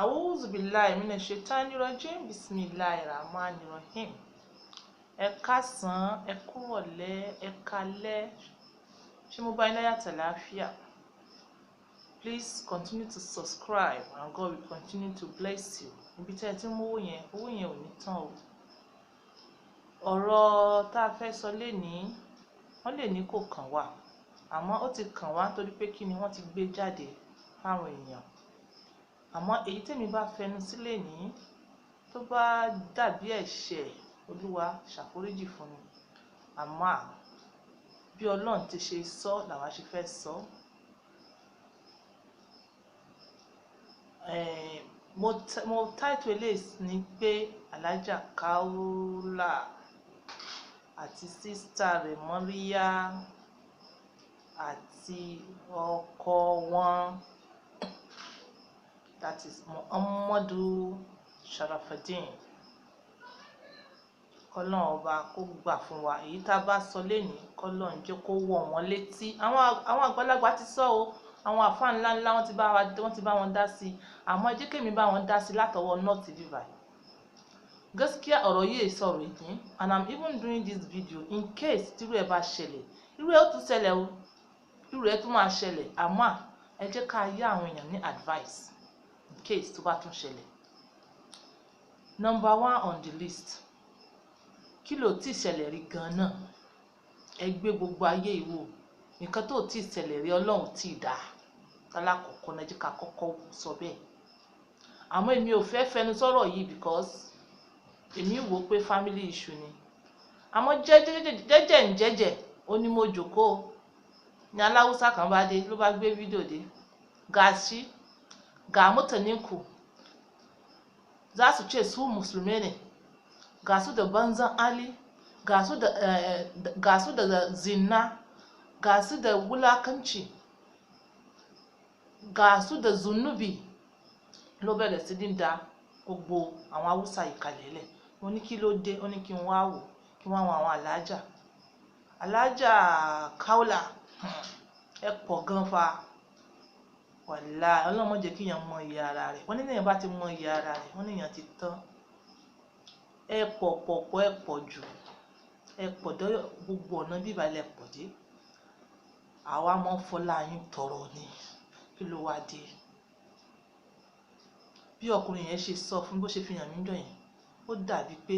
A'udhu billahi minash shaitani rajim. Bismillahir rahmanir rahim. Ẹ káàsán, ẹ kúrọ̀lẹ́, ẹ káalẹ́. Ṣé mo bá yín láyọ̀ àtàlàáfíà? Please continue to subscribe and God will continue to bless you. Ibi tí ẹ ti ń mú owó yẹn ò ní tán o. Ọ̀rọ̀ tá a fẹ́ sọ lénìí, wọ́n lè ní kò kàn wá, àmọ́ ó ti kàn wá torí pé kí ni wọ́n ti gbé jáde fáwọn èèyàn. Àmọ́ èyí tèmi bá fẹnu sí lénìí tó bá dàbí ẹ̀ṣẹ̀, Olúwa ṣàforíjì fún mi. Àmọ́ bí Ọlọ́run ti ṣe sọ làwa ṣe fẹ́ sọ. Mo title eléyìí ní pé Alhaja Kaola àti sísítà rẹ̀ Mọ́ríyá àti ọkọ wọn, that is Muhammadu Sharafuddin. Kọ́lọ́run ọba kó gbà fún wa. Èyí tá a bá sọ lénìí kọ́lọ́run jẹ́ kó wọ̀ wọ́n létí. Àwọn àgbàlagbà ti sọ o, àwọn àfáà ńláńlá wọ́n ti bá wọn dá sí i, àmọ́ ẹ jẹ́ kémi bá wọn dá sí i látọwọ́ North Diva. Gaskiya ọ̀rọ̀ yìí sọ̀rọ̀ ìdín, and I'm even doing this video in case tírú ẹ̀ bá ṣẹlẹ̀. Irú ẹ̀ ó tún ṣẹlẹ̀ o, irú ẹ̀ tún máa ṣẹlẹ̀, àmọ́ ẹ jẹ́ ká yá àwọn èèyàn ní advice in case tó bá tún ṣẹlẹ̀. Number 1 on the list, kí ló tí ṣẹlẹ̀ rí gan-an? Ẹ gbé gbogbo ayé ìwò, nǹkan tó tí ṣẹlẹ̀ rí Ọlọ́run tí dá lálákọ̀ọ́kọ́ náà, jẹ́ ká kọ́kọ́ sọ bẹ́ẹ̀. Àmọ́ èmi ò fẹ́ fẹnu sọ̀rọ̀ yìí because èmi wò pé family issue ni. Àmọ́ jẹ́jẹ́ ó ní mo jókòó ní aláwùsá kan bá dé ló bá gbé fídíò dé. Gashi ga mutaninku za su ce su musulmai ne, ga su da banzan ali, ga su da zina, ga su da wulakanci, ga su da zunubi. Ló bẹ̀rẹ̀ sí ní dá gbogbo àwọn Haúsá ìkàlẹ̀ lẹ̀. Mo ní kí ló dé, ó ní kí n wá wò, kí wọ́n wọ àwọn Alhaja Kaola. Ẹ pọ̀ gan fa wàláhì. Ọlọ́run má jẹ́ kí èèyàn mọ iye ara rẹ̀. Wọ́n ní èèyàn bá ti mọ iye ara rẹ̀, wọ́n ní èèyàn ti tán. Ẹ pọ̀ jù, ẹ pọ̀ dé gbogbo ọ̀nà bíbá ilẹ̀ pọ̀ dé. Àwa mọ́ fọlá yín tọrọ ni, kí ló wá dé? Bí ọkùnrin yẹn ṣe sọ fún bó ṣe fi hàn mí jọ yẹn, ó dàbí pé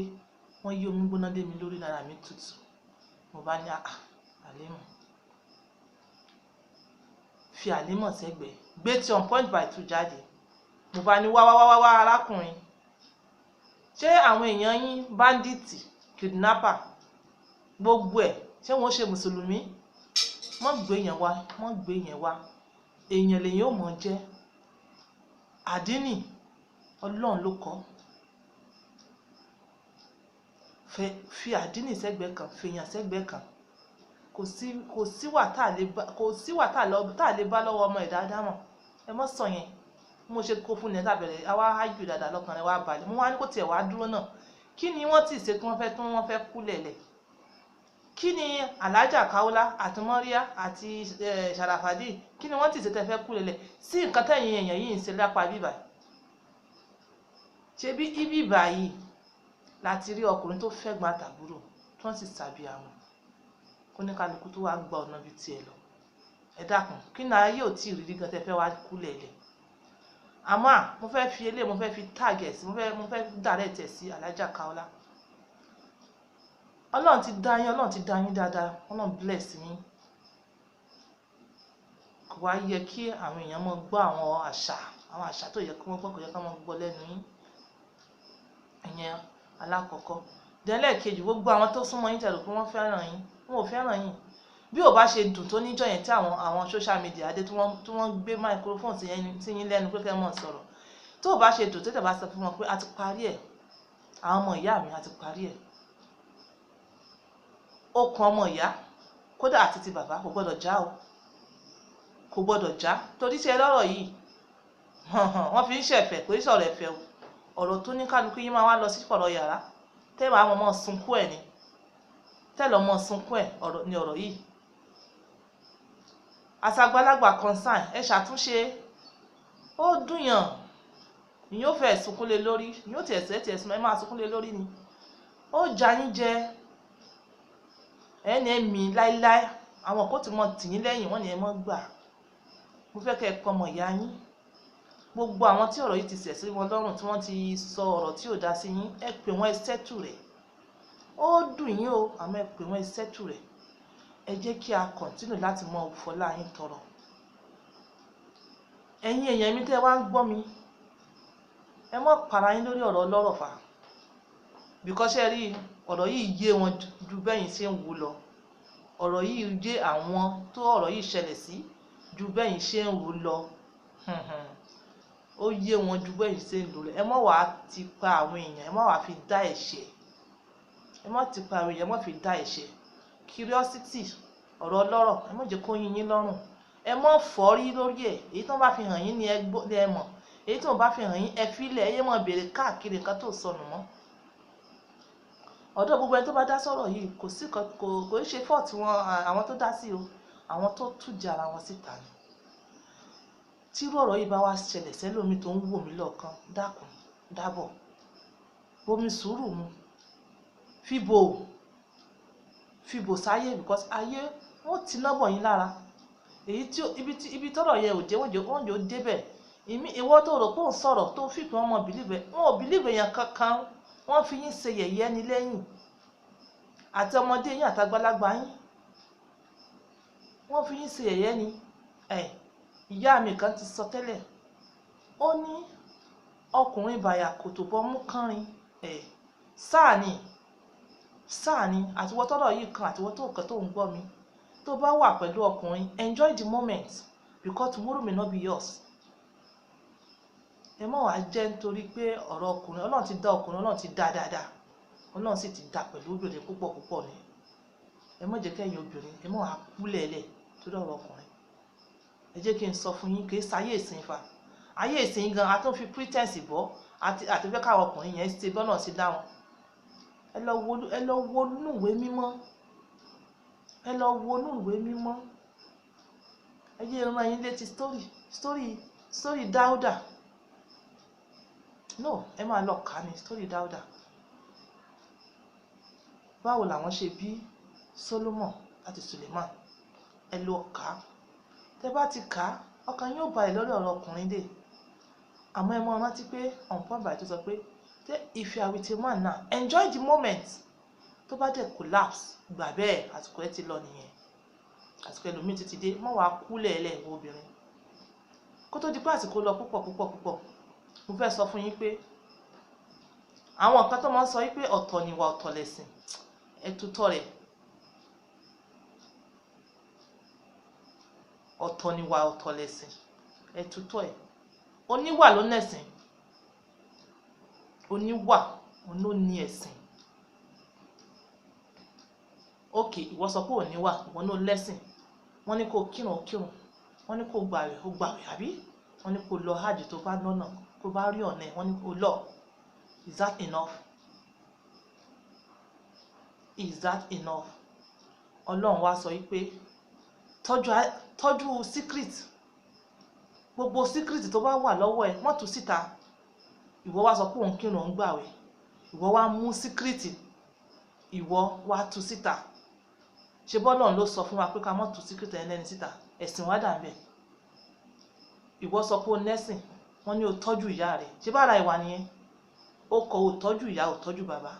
wọ́n yí omi gbóná dé mi lórí, lára mi tutù. Mo bá ní Àlímọ̀, fi Àlímọ̀ sẹ́gbẹ̀ẹ́, gbé tí on point by 2 jáde. Mo bá ní wá arákùnrin, ṣé àwọn èèyàn yín bandits, kidnapper, gbogbo ẹ̀ ṣé wọ́n ṣe mùsùlùmí? Wọ́n gbé yẹn wá, èèyàn lèyìn ò mọ̀ jẹ́. Àdínì Ọlọ́run ló kọ́. Fi àdínì sẹ́gbẹ̀ẹ́ kan, fèèyàn sẹ́gbẹ̀ẹ́ kan. Kò sí wà tá a lè bá lọ́wọ́ ọmọ ẹ̀dá dámọ̀. Ẹ mọ́ sọ yẹn. Mo ṣe kó fún ẹ tábẹ̀rẹ̀, àwa ájù dáadáa lọ́kàn rẹ̀ wá balẹ̀. Mo wá ní kó tiẹ̀ wá dúró náà. Kí ni wọ́n ti ṣe tí wọ́n fẹ́ kú lẹ̀lẹ̀? Kí ni Alhaja Kaola àti Mọ́ríyá àti Sharafuddin, kí ni wọ́n ti ṣe tẹ́ fẹ́ kú lẹ̀lẹ̀ sí nǹkan tẹ̀yìn èèyàn yìí ń ṣe lápá bíbà? Ṣé bí ibi báyìí láti rí ọkùnrin tó fẹ́ gbọ́n àtàbúrò tí wọ́n sì sàbí àwọn kó ní kálukú tó wá gba ọ̀nà bíi tiẹ̀ lọ? Ẹ dákun, kí ni ayé ò tí ì rí gan tẹ́ fẹ́ wá kú lẹ̀lẹ̀? Àmọ́ mo fẹ́ fi eléyìí, mo fẹ́ fi tag ẹ̀ sí, mo fẹ́ direct ẹ̀ sí Alhaja Kaola. Ọlọ́run ti dá yín dáadáa, Ọlọ́run bless yín. Kò wá yẹ kí àwọn èèyàn mọ́ gbọ́ àwọn àṣà tó yẹ kí wọ́n gbọ́, kò yẹ kí wọ́n gbọ́ lẹ́nu yín. Ìyẹn alákọ̀ọ́kọ́. Lẹ́ẹ̀kejì, gbogbo àwọn tó súnmọ́ yín tẹ̀lé pé wọ́n fẹ́ràn yín, wọn ò fẹ́ràn yín. Bí ò bá ṣe dùn tó níjọ́ yẹn tí àwọn social media dé tí wọ́n gbé microphone sí yín lẹ́nu pé kẹ́ mọ̀ sọ̀rọ̀, tó bá ṣe dùn tó tẹ̀ bá sọ fún wọn pé a ti parí ẹ̀, àwọn ọmọ ìyá mi a ti parí ẹ̀. Okùn ọmọ ìyá kódà àti ti bàbá kò gbọ́dọ̀ já o, kò gbọ́dọ̀ já. Torí ṣe lọ́rọ̀ yìí wọ́n fi ń ṣẹ̀fẹ̀, kò í sọ̀rọ̀ ẹ̀fẹ̀ o. Ọ̀rọ̀ tó ní kálukú yín máa wá lọ sí fọ̀rọ̀ yàrá tẹ́wàá àwọn ọmọ sunkún ẹ̀ ni, tẹ́lọ̀ ọmọ sunkún ẹ̀ ní ọ̀rọ̀ yìí. Àṣàgbàlagbà concern, ẹ ṣàtúnṣe. Ó dùnyàn ìyẹn ó fẹ́ sunkún lé lórí, ìyẹn ó tiẹ̀ sùn ẹ máa sunkún lé lórí ni. Ó já yín jẹ ẹni ẹ̀mí láíláí, àwọn kò tí mọ tì yín lẹ́yìn wọ́n ní ẹ mọ́ gbà. Mo fẹ́ kẹ́ ẹ kọ́ ọmọ ìyá yín. Gbogbo àwọn tí ọ̀rọ̀ yìí ti ṣẹ̀ sí wọn lọ́rùn tí wọ́n ti sọ ọ̀rọ̀ tí ò dá sí yín, ẹ pè wọ́n ẹ sẹ́tù rẹ̀. Ó dùn yín o, àmọ́ ẹ pè wọ́n ẹ sẹ́tù rẹ̀. Ẹ jẹ́ kí a kọ̀ntínù láti mọ fọlá yín tọrọ. Ẹ̀yin èèyàn mi tẹ́ wá ń gbọ́ mi, ẹ mọ́ para yín lórí ọ̀rọ̀ ọlọ́rọ̀ fà. Because ẹ rí ọ̀rọ̀ yìí yé wọn ju bẹ́yìn ṣe ń wò lọ. Ọ̀rọ̀ yìí yé àwọn tó ọ̀rọ̀ yìí ṣẹlẹ̀ sí ju bẹ́yìn ṣe ń wò lọ. Ó yé wọn ju bẹ́yìn ṣe ń lò lọ. Ẹ mọ́ wàá ti pa àwọn èèyàn, ẹ mọ́ wàá fi dá ẹ̀ṣẹ̀. Ẹ mọ́ ti pa àwọn èèyàn, ẹ mọ́ fi dá ẹ̀ṣẹ̀. Curiosity ọ̀rọ̀ ọlọ́rọ̀ ẹ mọ́ jẹ́ kó yín yín lọ́rùn. Ẹ mọ́ fọ́rí lórí ẹ̀. Èyí tó bá fi hàn yín ni ẹ mọ̀. Èyí tó bá fi hàn yín ẹ fílẹ̀, ẹ yé mọ́ béèrè káàkiri nǹkan tó sọnù mọ́. Ọ̀dọ̀ gbogbo ẹni tó bá dá sọ̀rọ̀ yìí kò ṣe fault wọn àwọn tó dá sí o, àwọn tó tújẹ ara wọn síta ni. Tírú ọ̀rọ̀ yìí bá wá ṣẹlẹ̀ sẹ́lòmí tó ń wò mí lọ́ọ̀kan, dákun dábọ̀ bomi sùúrù mu, fìbò sáyé because ayé wọ́n ti lọ́bọ̀ yín lára. Èyí tí ibi tọ́rọ̀ yẹn ò dé wọ́n jò débẹ̀. Ìwọ tó rò pé òun sọ̀rọ̀ tó fi pé wọ́n mọ bìlíìfẹ̀, wọn ò bìlíìfẹ̀ yẹn kankan. Wọ́n fi yín ṣe yẹ̀yẹ́ ní lẹ́yìn. Àti ọmọdé yín àtàgbàlagbà yín. Wọ́n fi yín ṣe yẹ̀yẹ́ ni. Ìyá mi kan ti sọ tẹ́lẹ̀. Ó ní ọkùnrin bàyà kò tó bọ́ mú kánrin. Sáà ni àtiwọ́ tọ́rọ̀ yìí kan àtiwọ́ tó nǹkan tó ń gbọ́ mi. Tó bá wà pẹ̀lú ọkùnrin, enjoy the moment because tomorrow may not be yours. Ẹ mọ̀ wá jẹ́ nítorí pé ọ̀rọ̀ ọkùnrin, Ọlọ́run ti dá ọkùnrin, Ọlọ́run ti dá dáadáa. Ọlọ́run sì ti dá pẹ̀lú obìnrin púpọ̀ ni. Ẹ mọ̀ jẹ́ kẹ́yìn obìnrin, ẹ mọ̀ wá kúlẹ̀ẹ́lẹ̀ torí ọ̀rọ̀ ọkùnrin. Ẹ jẹ́ kí n sọ fún yín kì í sáyé ìsìn fa. Ayé ìsìn gan a tó fi pretense bọ́ àti fẹ́ káwọn ọkùnrin yẹn ṣe bọ́nà sí dá wọn. Ẹ lọ wo inú ìwé mímọ́. Ẹ lọ wo inú ìwé mímọ́. Ẹ jẹ́ ìran yín létí story Dáúdà. No, ẹ máa lọ kà ní story Dáúdà. Báwo làwọn ṣe bí Solomon àti Suleiman. Ẹ lọ kà. Tẹ́ bá ti kà, ọkàn yóò balẹ̀ lórí ọ̀rọ̀ ọkùnrin dé. Àmọ́ ẹ mọ̀ rántí pé on point by tó sọ pé if you are with a man now, enjoy the moment. Tó bá dẹ̀ collapse, gbà bẹ́ẹ̀ àsìkò ẹ ti lọ nìyẹn. Àsìkò ẹlòmíì ti dé, mọ́ wàá kúlẹ̀ ẹlẹ́ ìwọ obìnrin. Kó tó di pé àsìkò lọ púpọ̀. Mo fẹ́ sọ fún yín pé àwọn nǹkan tó máa ń sọ yín pé ọ̀tọ̀ ni ìwà ọ̀tọ̀ lẹ̀sìn. Ẹ tutọ́ rẹ̀. Ọ̀tọ̀ ni ìwà ọ̀tọ̀ lẹ̀sìn. Ẹ tutọ́ ẹ̀. Oníwà ló nẹ̀sìn. Oníwà ló ní ẹ̀sìn. Ok, ìwọ sọ pé oníwà, ìwọ ló lẹ́sìn. Wọ́n ní kó kírun. Wọ́n ní kó gbààwẹ̀ àbí? Wọ́n ní kó lọ hajj tó bá lọ́nà, kó bá rí ọ̀nà ẹ̀, wọ́n ní kó lọ. Is that enough? Is that enough? Ọlọ́run wá sọ wípé tọ́jú secret. Gbogbo secret tó bá wà lọ́wọ́ ẹ, má tú síta. Ìwọ wá sọ pé òun kírun òun gbààwẹ̀. Ìwọ wá mú secret. Ìwọ wá tú síta. Ṣé bọ́lọ́run ló sọ fún wa pé ká má tú secret ẹlẹ́ni síta? Ẹ̀sìn wá dà ńbẹ̀. Ìwọ sọ pé o nẹ́sìn, wọ́n ní o tọ́jú ìyá rẹ̀. Ṣé bára ìwà nìyẹn? Ó kọ o tọ́jú ìyá, o tọ́jú bàbá.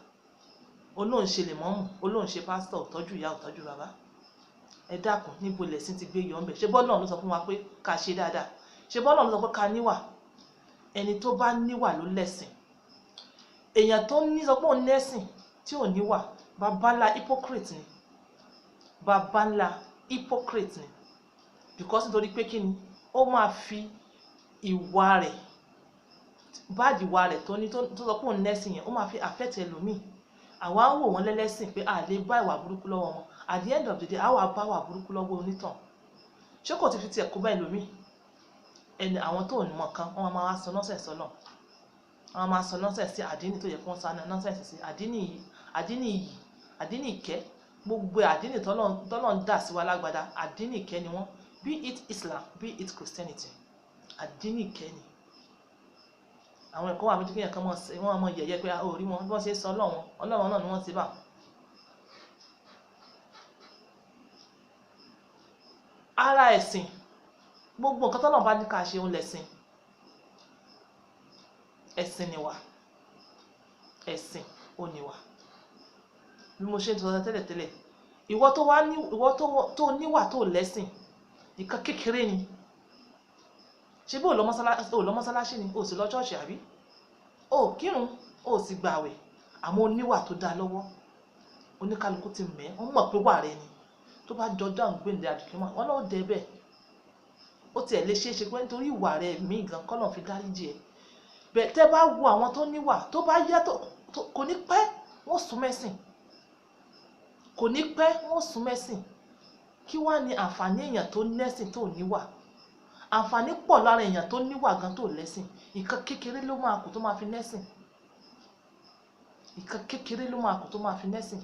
Olóhùn ṣe lèmọ́mù, olóhùn ṣe pásítọ̀, o tọ́jú ìyá, o tọ́jú bàbá. Ẹ dákun níbo lẹ̀sìn ti gbé yọ ńbẹ̀. Ṣé bọ́lọ́run ló sọ fún wa pé ká ṣe dáadáa? Ṣé bọ́lọ́run ló sọ pé ká níwà? Ẹni tó bá níwà ló lẹ́sìn. Èèyàn tó ní sọ pé òun nẹ́sìn tí ò níwà, bàbá ńlá hypocrite ni. Bàbá ńlá hypocrite ni. Because nítorí pé kí ni? Ó máa fi ìwà rẹ̀, báàdì ìwà rẹ̀ tó sọ pé òun nẹ́sìn yẹn, ó máa fi affect ẹlòmíì. Àwa ń wò wọ́n lẹ́lẹ́sìn pé a lè bá ìwà burúkú lọ́wọ́ wọn. At the end of the day, àwa bá ìwà burúkú lọ́wọ́ onítàn. Ṣé kò ti fi tiẹ̀ kó bá ẹlòmíì? Àwọn tó ní mọ̀ kan, wọ́n máa wá sọ nonsense sọ́nà. Wọ́n máa sọ nonsense sí àdínì tó yẹ kí wọ́n sọ nonsense sí. Àdínì iyì, àdínì ìkẹ́. Gbogbo àdínì tọ́lọ́run dà sí wa lágbádá, àdínì ìkẹ́ ni wọ́n. Be it Islam, be it Christianity. Àdínì ìkẹ́ ni. àwọn ẹ̀kọ́ wà méjì kéèyàn kan wọ́n mọ̀ yẹ̀yẹ́ pé ó rí wọn bí wọ́n ṣe sọ ọlọ́run náà ni wọ́n ti bá. ara ẹ̀sìn gbogbo nǹkan tọ́lọ́run bá ní ká ṣe òun lẹ̀sìn. Ẹ̀sìn ni wà, ẹ̀sìn ò ní wà. Bí mo ṣe ń sọ tẹ́lẹ̀tẹ́lẹ̀, ìwọ tó níwà tó lẹ́sìn nǹkan kékeré ni. Ṣé bí ò lọ mọ́sálásí ni, ò sì lọ ṣọ́ọ̀ṣì àbí? Ò kírun, ò sì gbààwẹ̀, àmọ́ oníwà tó dá lọ́wọ́. Oníkálukú ti mẹ́, wọ́n mọ̀ pé wà rẹ ni. Tó bá jọjọ́ àgbéǹde àdìkímọ̀, wọ́n náà dé bẹ́ẹ̀. Ó tiẹ̀ lè ṣeé ṣe pé nítorí ìwà rẹ mí gan kọ́lọ́run fi dáríjì ẹ́. Bẹ́ẹ̀ tẹ́ bá wo àwọn tó níwà tó bá yá kò ní pẹ́ wọ́n sún mẹ́sìn. Kò ní pẹ́ wọ́n sún mẹ́sìn. Kí wá ní àǹfààní èèyàn tó lẹ́sìn tó níwà? Àǹfààní pọ̀ lára èèyàn tó níwà gan tó lẹ́sìn. Nǹkan kékeré ló máa kù tó máa fi lẹ́sìn. Nǹkan kékeré ló máa kù tó máa fi lẹ́sìn.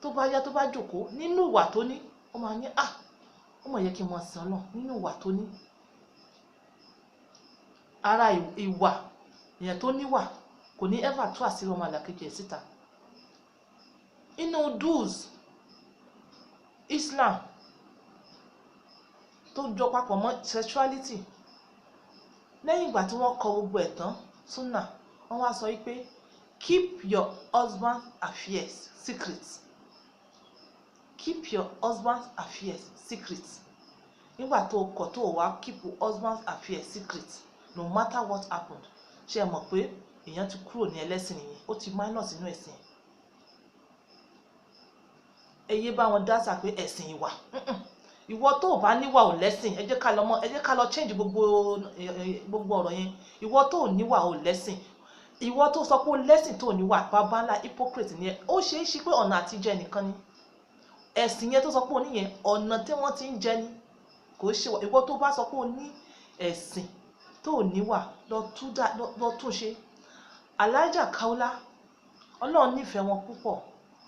Tó bá yá tó bá jókòó nínú ìwà tó ní, ó máa ní ó mọ̀ yẹ kí n mọ̀ sí Ọlọ́run nínú ìwà tó ní. Ara ìwà èèyàn tó níwà kò ní ever tú àṣírí ọmọ àlàkejì ẹ̀ síta. Inú dues Islam tó jọ papọ̀ mọ́ sexuality, lẹ́yìn ìgbà tí wọ́n kọ gbogbo ẹ̀ tán Sunnah, wọ́n wá sọ wípé keep your husband affairs secret. Keep your husband's affairs secret. Nígbà tó kọ̀ tó wá keep your husband's affairs secret, no matter what happened, ṣé ẹ mọ̀ pé èèyàn ti kúrò ní ẹlẹ́sìn nìyẹn, ó ti minus inú ẹ̀sìn. Eye bá wọn dá sà pé ẹ̀sìn ìwà. Ìwọ tó bá níwà ò lẹ́sìn, ẹ jẹ́ ká lọ change gbogbo ọ̀rọ̀ yẹn. Ìwọ tó níwà ò lẹ́sìn. Ìwọ tó sọ pé ó lẹ́sìn tó níwà, bàbá ńlá hypocrite ni ẹ. Ó ṣeé ṣe pé ọ̀nà àtijẹ nìkan ni. Ẹ̀sìn yẹn tó sọ pé ó níyẹn, ọ̀nà tí wọ́n ti ń jẹ ni. Kò ṣe ìwọ tó bá sọ pé ó ní ẹ̀sìn tó níwà lọ tún ṣe. Alhaja Kaola, Ọlọ́run nífẹ̀ẹ́ wọn púpọ̀.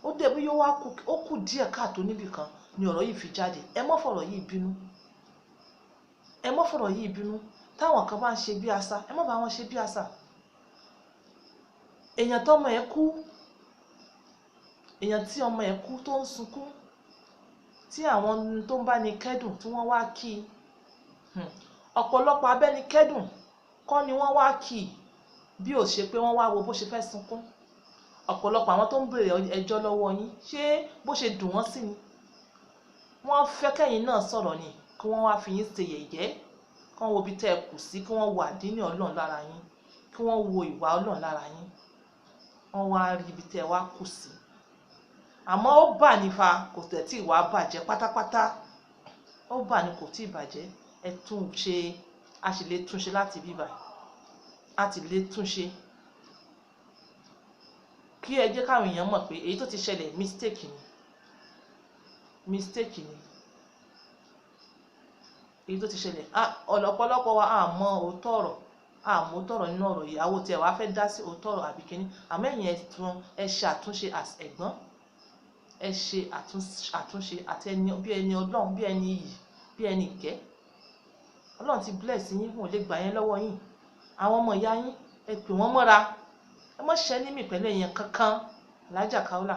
Ó dẹ̀ bí ó kù díẹ̀ káàtó níbì kan ni ọ̀rọ̀ yìí fi jáde. Ẹ má fọ̀rọ̀ yìí bínú. Ẹ má fọ̀rọ̀ yìí bínú. Táwọn kan bá ń ṣe bí àṣà, ẹ má bá wọn ṣe bí àṣà. Èèyàn tí ọmọ ẹ̀ kú tó ń sunkún, tí àwọn tó ń bá ní kẹ́dùn tí wọ́n wá kí i. Ọ̀pọ̀lọpọ̀ abẹ́ni kẹ́dùn kọ́ ni wọ́n wá kí i bí ó ṣe pé wọ́n wá wo bó ṣe fẹ́ sunkún. Ọ̀pọ̀lọpọ̀ àwọn tó ń béèrè ẹjọ́ lọ́wọ́ yín, ṣé bó ṣe dùn wọ́n sí ni? Wọ́n fẹ́ kẹ́yìn náà sọ̀rọ̀ ni kí wọ́n wá fi yín ṣe yẹ̀yẹ́, kí wọ́n wo ibi tẹ́ ẹ kù sí, kí wọ́n wo àdínì Ọlọ́run lára yín, kí wọ́n wo ìwà Ọlọ́run lára yín. Wọ́n wá rí ibi tẹ́ ẹ wá kù sí. Àmọ́ ó bà nífa kò tẹ̀ tí ìwà bàjẹ́ pátápátá. Ó bà ní kò tí ì bàjẹ́. Ẹ tún ṣe, a sì lè tún ṣe láti bíbà. A ti lè tún ṣe. Kí ẹ jẹ́ káwọn èèyàn mọ̀ pé èyí tó ti ṣẹlẹ̀ mistake ni. Mistake ni. Èyí tó ti ṣẹlẹ̀. Ọ̀pọ̀lọpọ̀ wa àmọ́ òótọ́ ọ̀rọ̀. Àmọ́ òótọ́ ọ̀rọ̀ nínú ọ̀rọ̀ ìyàwó tí ẹ wá fẹ́ dá sí òótọ́ ọ̀rọ̀ àbí kíní. Àmọ́ ẹ̀yin ẹ ṣe àtúnṣe as ẹ̀gbọ́n. Ẹ ṣe àtúnṣe àti bí ẹni Ọlọ́run, bí ẹni iyì, bí ẹni ìkẹ́. Ọlọ́run ti bless yín, wọn ò lè gbà yẹn lọ́wọ́ yín. Àwọn ọmọ ìyá yín, ẹ pè wọ́n mọ́ra. Ẹ má ṣẹ́ ní mi pẹ̀lú èèyàn kankan. Alhaja Kaola,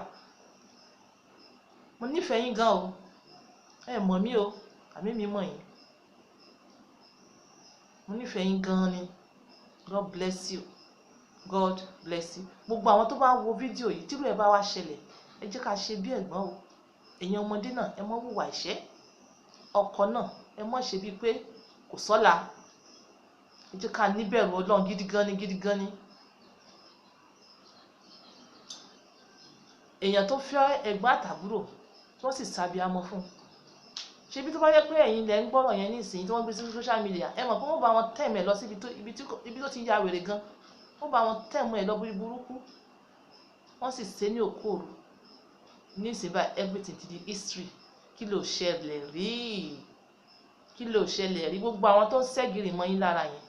mo nífẹ̀ẹ́ yín gan o. Ẹ mọ̀ mí o, àmì mi mọ̀ yín. Mo nífẹ̀ẹ́ yín gan ni. God bless you. God bless you. Gbogbo àwọn tó bá wo fídíò yìí tí irú ẹ̀ bá wá ṣẹlẹ̀, ẹ jẹ́ ká ṣe bí ẹ̀gbọ́n o. Èèyàn ọmọdé náà ẹ má hùwà ìṣẹ́. Ọkọ náà ẹ má ṣe bíi pé kò sọ́la. Ẹ jẹ́ ká níbẹ̀rù Ọlọ́run gidi gan ni. Èèyàn tó fẹ́ ẹ̀gbọ́n àtàbúrò tí wọ́n sì ṣàbíamọ fún. Ṣé bí tó bá yẹ pé ẹ̀yin lẹ ń gbọ́rọ̀ yẹn nísìnyí tí wọ́n gbé sí social media, ẹ mọ̀ pé wọ́n bá wọn tẹ̀mí ẹ̀ lọ sí ibi tó ti ya wèrè gan. Wọ́n bá wọn tẹ̀mú ẹ̀ lọ bí burúkú. Wọ́n sì ṣe ní òkúòrò. Ní ìsìn báyìí everything ti di history. Kí ló ṣẹlẹ̀ rí? Kí ló ṣẹlẹ̀ rí? Gbogbo àwọn tó ń ṣẹ́gìrì mọ́ yín lára yẹn,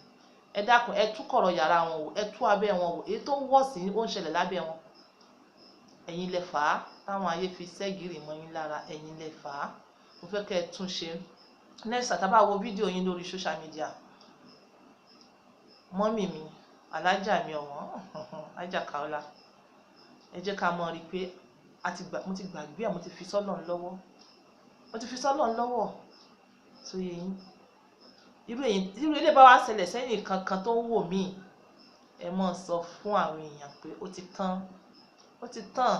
ẹ dákun ẹ tú kọ̀rọ̀ yàrá wọn wò, ẹ tú abẹ́ wọn wò. Èyí tó ń wọ̀ sí ó ń ṣẹlẹ̀ lábẹ́ wọn. Ẹ̀yin lẹ fà á táwọn ayé fi ṣẹ́gìrì mọ́ yín lára. Ẹ̀yin lẹ fà á. Mo fẹ́ kẹ́ ẹ tún ṣe. Next tá bá wo fídíò yín lórí social media, mọ́mì mi alájà mi ọ̀wọ́n Alájà Kaola ẹ jẹ́ ká mọ̀ rí pé mo ti gbàgbé mo ti fi sọ́lọ́run lọ́wọ́ tó yẹ yín irú ilé bá wá ṣẹlẹ̀ sẹ́yìn kankan tó ń wò mí ẹ mọ̀ sọ fún àwọn èèyàn pé ó ti tán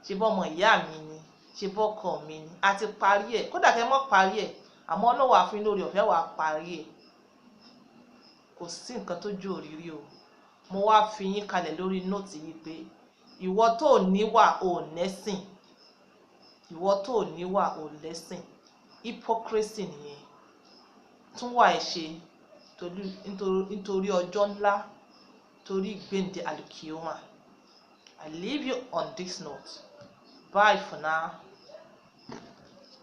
ṣe bọ́ ọmọ ìyá mi ni ṣe bọ́ ọkọ mi ni a ti parí ẹ̀ kódà kẹ́ mọ́ parí ẹ̀ àmọ́ Ọlọ́run á fún yín lórí ọ̀fẹ́ wàá parí ẹ̀ kò sí nǹkan tó jó òrírí o mo wá fi yín kalẹ̀ lórí nóòtì yìí pé ìwọ tó níwà ò nẹ́sìn hypocrisy nìyẹn tún wà ẹ̀ ṣe nítorí ọjọ́ ńlá torí ìgbéǹde àlùkìyámà. I leave you on this note. Bye for now.